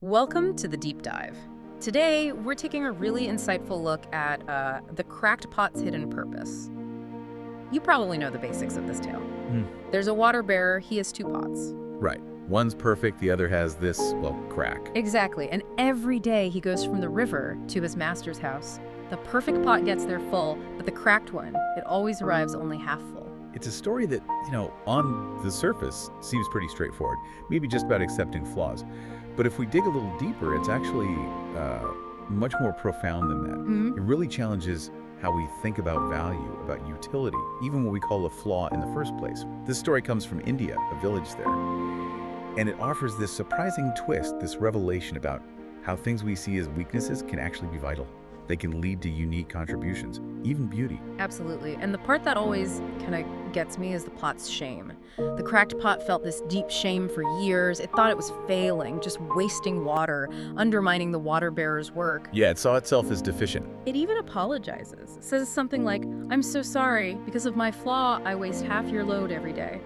Welcome to the deep dive. Today, we're taking a really insightful look at the cracked pot's hidden purpose. You probably know the basics of this tale. There's a water bearer, he has two pots. Right. One's perfect, the other has this, well, crack. Exactly, and every day he goes from the river to his master's house. The perfect pot gets there full, but the cracked one, it always arrives only half full. It's a story that, on the surface seems pretty straightforward, maybe just about accepting flaws. But if we dig a little deeper, it's actually much more profound than that. It really challenges how we think about value, about utility, even what we call a flaw in the first place. This story comes from India, a village there. And it offers this surprising twist, this revelation about how things we see as weaknesses can actually be vital. They can lead to unique contributions, even beauty. Absolutely, and the part that always kind of gets me is the pot's shame. The cracked pot felt this deep shame for years. It thought it was failing, just wasting water, undermining the water bearer's work. Yeah, it saw itself as deficient. It even apologizes. It says something like, "I'm so sorry. Because of my flaw, I waste half your load every day."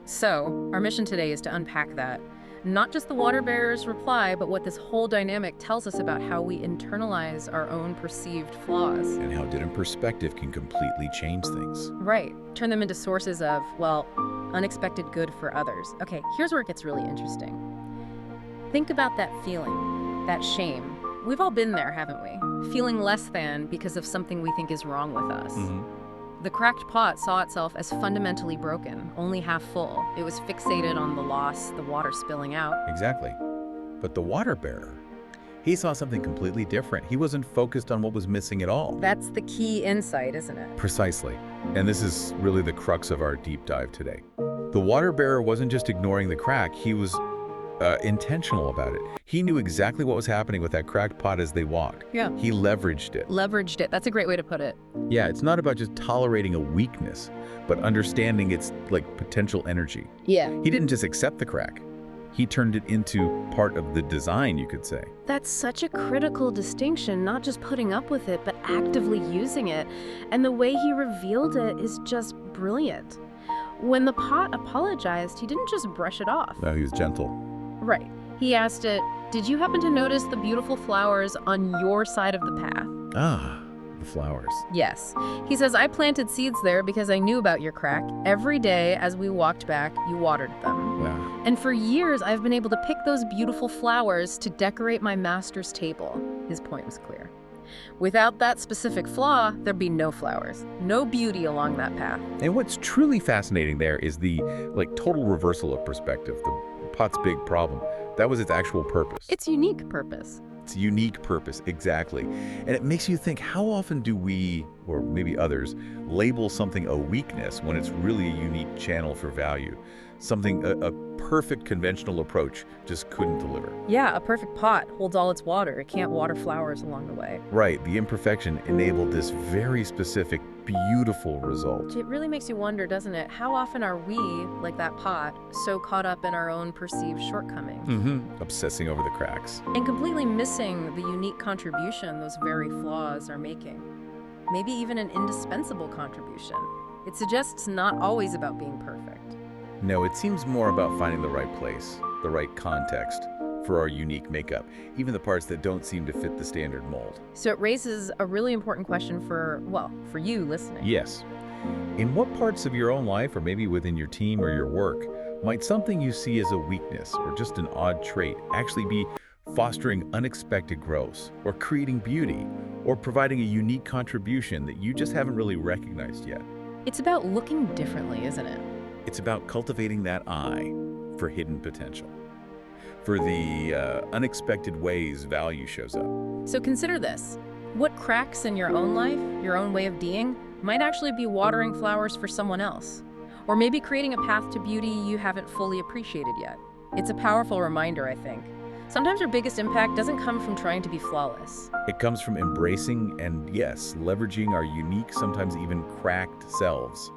So, our mission today is to unpack that. Not just the water bearer's reply, but what this whole dynamic tells us about how we internalize our own perceived flaws. And how different perspective can completely change things. Right. Turn them into sources of, well, unexpected good for others. Okay, here's where it gets really interesting. Think about that feeling, that shame. We've all been there, haven't we? Feeling less than because of something we think is wrong with us. The cracked pot saw itself as fundamentally broken, only half full. It was fixated on the loss, the water spilling out. Exactly. But the water bearer, he saw something completely different. He wasn't focused on what was missing at all. That's the key insight, isn't it? Precisely. And this is really the crux of our deep dive today. The water bearer wasn't just ignoring the crack, he was intentional about it. He knew exactly what was happening with that cracked pot as they walked. Yeah. He leveraged it. Leveraged it. That's a great way to put it. Yeah, it's not about just tolerating a weakness, but understanding its potential energy. Yeah. He didn't just accept the crack. He turned it into part of the design, you could say. That's such a critical distinction, not just putting up with it, but actively using it. And the way he revealed it is just brilliant. When the pot apologized, he didn't just brush it off. No, he was gentle. Right. He asked it, "Did you happen to notice the beautiful flowers on your side of the path?" Ah, the flowers. Yes. He says, "I planted seeds there because I knew about your crack. Every day as we walked back, you watered them. Wow. And for years, I've been able to pick those beautiful flowers to decorate my master's table." His point was clear. Without that specific flaw, there'd be no flowers, no beauty along that path. And what's truly fascinating there is the total reversal of perspective. The pot's big problem. That was its actual purpose. Its unique purpose. Its unique purpose, exactly. And it makes you think, how often do we, or maybe others, label something a weakness when it's really a unique channel for value? Something a perfect conventional approach just couldn't deliver. Yeah, a perfect pot holds all its water. It can't water flowers along the way. Right, the imperfection enabled this very specific, beautiful result. It really makes you wonder, doesn't it? How often are we, like that pot, so caught up in our own perceived shortcomings? Obsessing over the cracks. And completely missing the unique contribution those very flaws are making. Maybe even an indispensable contribution. It suggests not always about being perfect. No, it seems more about finding the right place, the right context for our unique makeup, even the parts that don't seem to fit the standard mold. So it raises a really important question for you listening. Yes. In what parts of your own life, or maybe within your team or your work, might something you see as a weakness or just an odd trait actually be fostering unexpected growth, or creating beauty, or providing a unique contribution that you just haven't really recognized yet? It's about looking differently, isn't it? It's about cultivating that eye for hidden potential, for the unexpected ways value shows up. So consider this. What cracks in your own life, your own way of being, might actually be watering flowers for someone else, or maybe creating a path to beauty you haven't fully appreciated yet. It's a powerful reminder, I think. Sometimes our biggest impact doesn't come from trying to be flawless. It comes from embracing and, yes, leveraging our unique, sometimes even cracked selves.